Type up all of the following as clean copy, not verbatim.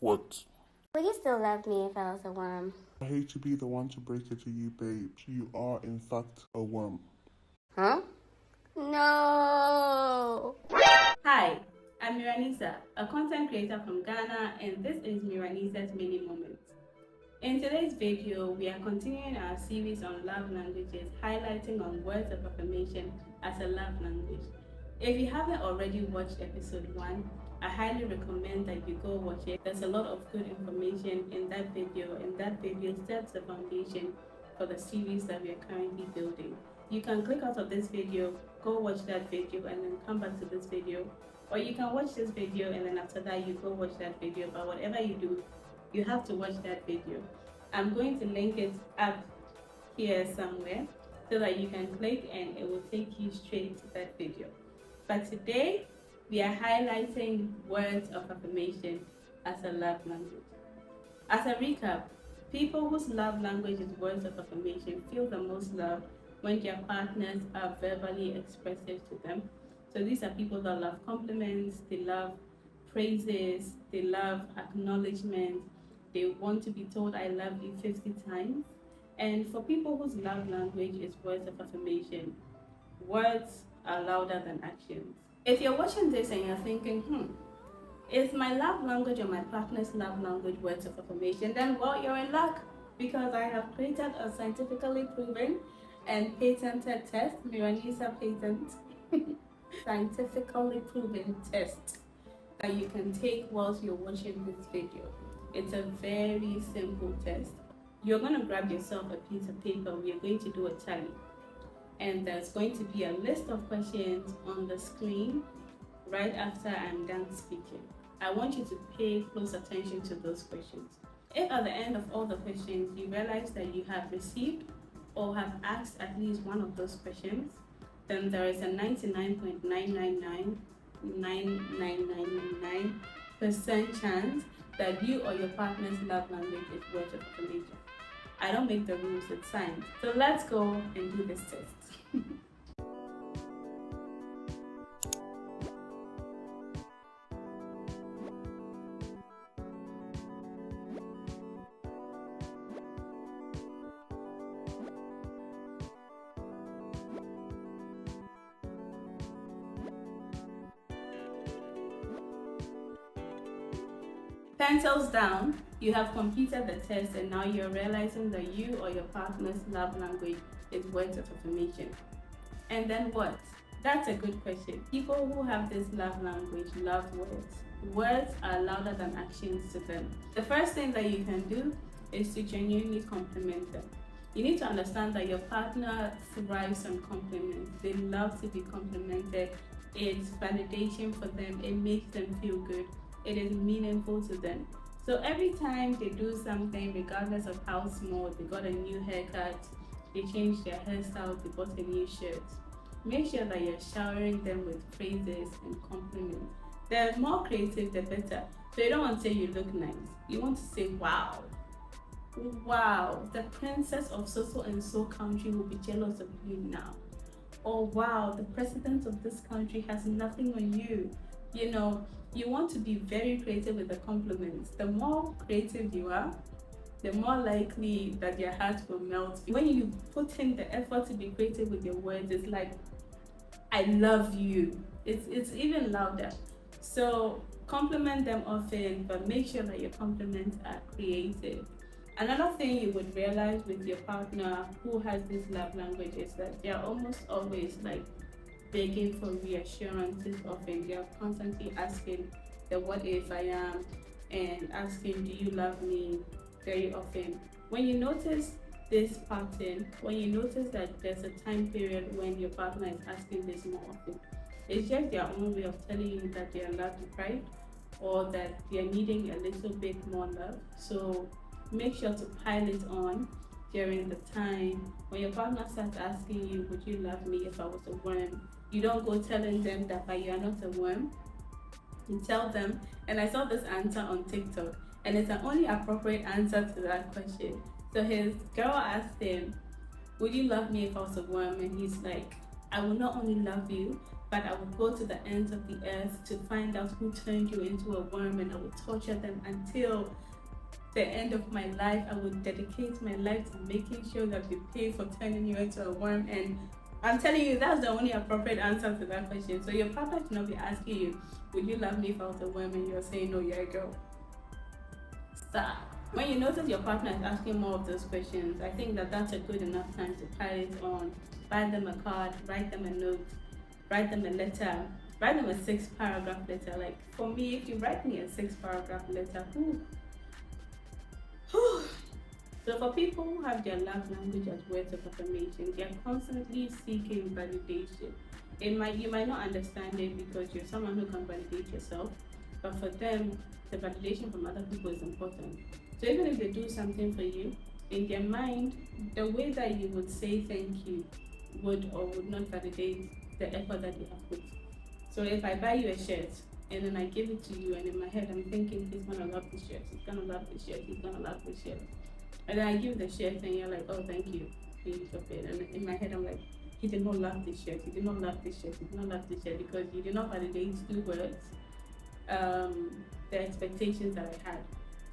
What? Would you still love me if I was a worm? I hate to be the one to break it to you, babe. You are, in fact, a worm. Huh? No! Hi, I'm Miranisa, a content creator from Ghana, and this is Miranisa's Mini Moments. In today's video, we are continuing our series on love languages, highlighting on words of affirmation as a love language. If you haven't already watched episode 1, I highly recommend that you go watch it. There's a lot of good information in that video, and that video sets the foundation for the series that we are currently building. You can click out of this video, go watch that video, and then come back to this video. Or you can watch this video and then after that you go watch that video, but whatever you do, you have to watch that video. I'm going to link it up here somewhere so that you can click and it will take you straight to that video. But today, we are highlighting words of affirmation as a love language. As a recap, people whose love language is words of affirmation feel the most love when their partners are verbally expressive to them. So these are people that love compliments, they love praises, they love acknowledgement, they want to be told I love you 50 times. And for people whose love language is words of affirmation, words are louder than actions. If you're watching this and you're thinking, is my love language or my partner's love language words of affirmation, then well, you're in luck, because I have created a scientifically proven and patented test, Miranisa patent, scientifically proven test that you can take whilst you're watching this video. It's a very simple test. You're going to grab yourself a piece of paper. We are going to do a tally. And there's going to be a list of questions on the screen right after I'm done speaking. I want you to pay close attention to those questions. If at the end of all the questions you realize that you have received or have asked at least one of those questions, then there is a 99.99999% chance that you or your partner's love language is words of affirmation. I don't make the rules, it's science. So let's go and do this test. Pencils down, you have completed the test and now you're realizing that you or your partner's love language is words of affirmation. And then what? That's a good question. People who have this love language love words. Words are louder than actions to them. The first thing that you can do is to genuinely compliment them. You need to understand that your partner thrives on compliments. They love to be complimented. It's validation for them. It makes them feel good. It is meaningful to them. So every time they do something, regardless of how small, they got a new haircut, they changed their hairstyle, they bought a new shirt, make sure that you're showering them with praises and compliments. The more creative, the better. So you don't want to say you look nice. You want to say, wow, the princess of so and so country will be jealous of you now. Or wow, the president of this country has nothing on you. You know, you want to be very creative with the compliments. The more creative you are, the more likely that your heart will melt. When you put in the effort to be creative with your words, it's like, I love you. It's even louder. So compliment them often, but make sure that your compliments are creative. Another thing you would realize with your partner who has this love language is that they're almost always like begging for reassurances often. They are constantly asking the what if I am and asking, do you love me, very often. When you notice this pattern, when you notice that there's a time period when your partner is asking this more often, it's just their own way of telling you that they are love deprived or that they are needing a little bit more love. So make sure to pile it on during the time when your partner starts asking you, would you love me if I was a worm? You don't go telling them that but you are not a worm. You tell them, and I saw this answer on TikTok, and it's an only appropriate answer to that question. So his girl asked him, would you love me if I was a worm? And he's like, I will not only love you, but I would go to the ends of the earth to find out who turned you into a worm, and I would torture them until the end of my life. I would dedicate my life to making sure that we pay for turning you into a worm. And I'm telling you, that's the only appropriate answer to that question. So your partner should not be asking you, would you love me if I was a worm? And you're saying, no, you're a girl. Stop. When you notice your partner is asking more of those questions, I think that that's a good enough time to pile it on. Buy them a card, write them a note, write them a letter, write them a 6-paragraph letter. Like for me, if you write me a 6-paragraph letter, So for people who have their love language as words of affirmation, they are constantly seeking validation. You might not understand it because you're someone who can validate yourself, but for them, the validation from other people is important. So even if they do something for you, in their mind, the way that you would say thank you would or would not validate the effort that you have put. So if I buy you a shirt and then I give it to you, and in my head I'm thinking he's gonna love this shirt, he's gonna love this shirt, he's gonna love this shirt. And then I give the shirt and you're like, oh thank you, please stop it. And in my head I'm like, he did not love this shirt, he did not love this shirt, he did not love this shirt, because you did not validate through words the expectations that I had.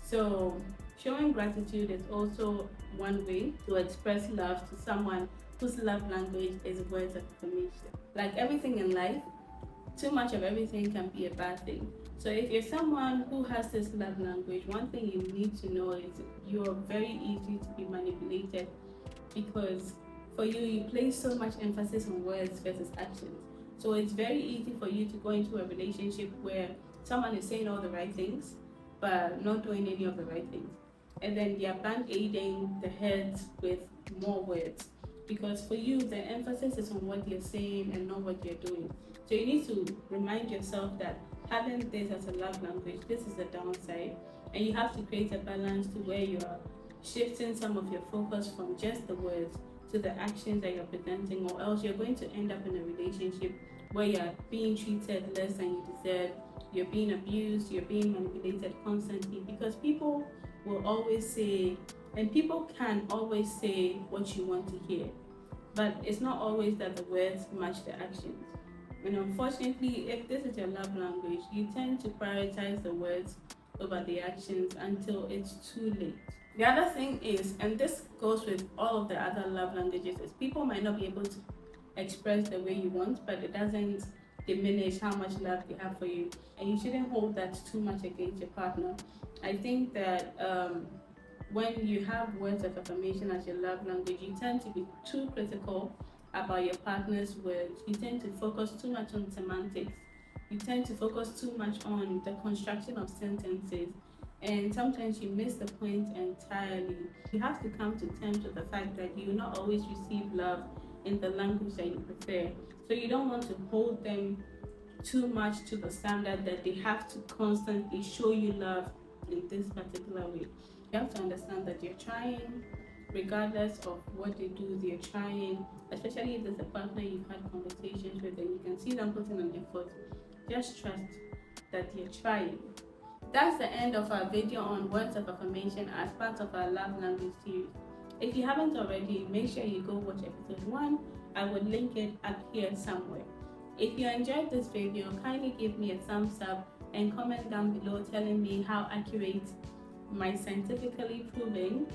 So showing gratitude is also one way to express love to someone whose love language is words of affirmation. Like everything in life, too much of everything can be a bad thing. So if you're someone who has this love language, one thing you need to know is you're very easy to be manipulated, because for you place so much emphasis on words versus actions. So it's very easy for you to go into a relationship where someone is saying all the right things but not doing any of the right things, and then they are band-aiding the heads with more words, because for you the emphasis is on what you're saying and not what you're doing. So you need to remind yourself that having this as a love language, this is the downside, and you have to create a balance to where you are shifting some of your focus from just the words to the actions that you're presenting, or else you're going to end up in a relationship where you're being treated less than you deserve, you're being abused, you're being manipulated constantly, because people will always say, and people can always say what you want to hear, but it's not always that the words match the actions. And unfortunately, if this is your love language, you tend to prioritize the words over the actions until it's too late. The other thing is, and this goes with all of the other love languages, is people might not be able to express the way you want, but it doesn't diminish how much love they have for you, and you shouldn't hold that too much against your partner. I think that when you have words of affirmation as your love language, you tend to be too critical about your partner's words. You tend to focus too much on semantics. You tend to focus too much on the construction of sentences, and sometimes you miss the point entirely. You have to come to terms with the fact that you will not always receive love in the language that you prefer. So you don't want to hold them too much to the standard that they have to constantly show you love in this particular way. You have to understand that you're trying, regardless of what they do, they're trying, especially if there's a partner you've had conversations with and you can see them putting on effort. Just trust that you're trying. That's the end of our video on words of affirmation as part of our love language series. If you haven't already, make sure you go watch episode 1. I will link it up here somewhere. If you enjoyed this video, kindly give me a thumbs up and comment down below telling me how accurate my scientifically proven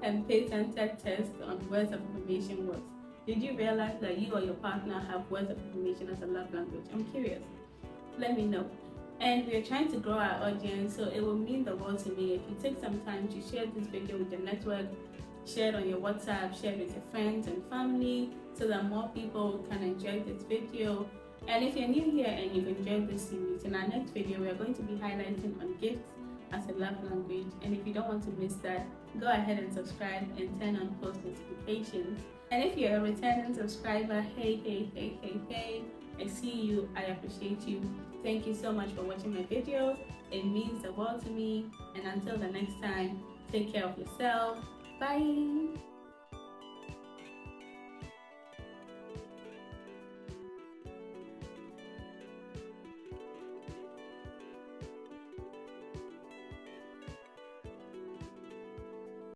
and patented test on words of affirmation was. Did you realize that you or your partner have words of affirmation as a love language? I'm curious. Let me know. And we're trying to grow our audience, so it will mean the world to me if you take some time to share this video with your network, share it on your WhatsApp, share it with your friends and family, so that more people can enjoy this video. And if you're new here and you've enjoyed this series, in our next video we are going to be highlighting on gifts as a love language. And if you don't want to miss that, go ahead and subscribe and turn on post notifications. And if you're a returning subscriber, hey, I see you, I appreciate you. Thank you so much for watching my videos. It means the world to me. And until the next time, take care of yourself. Bye.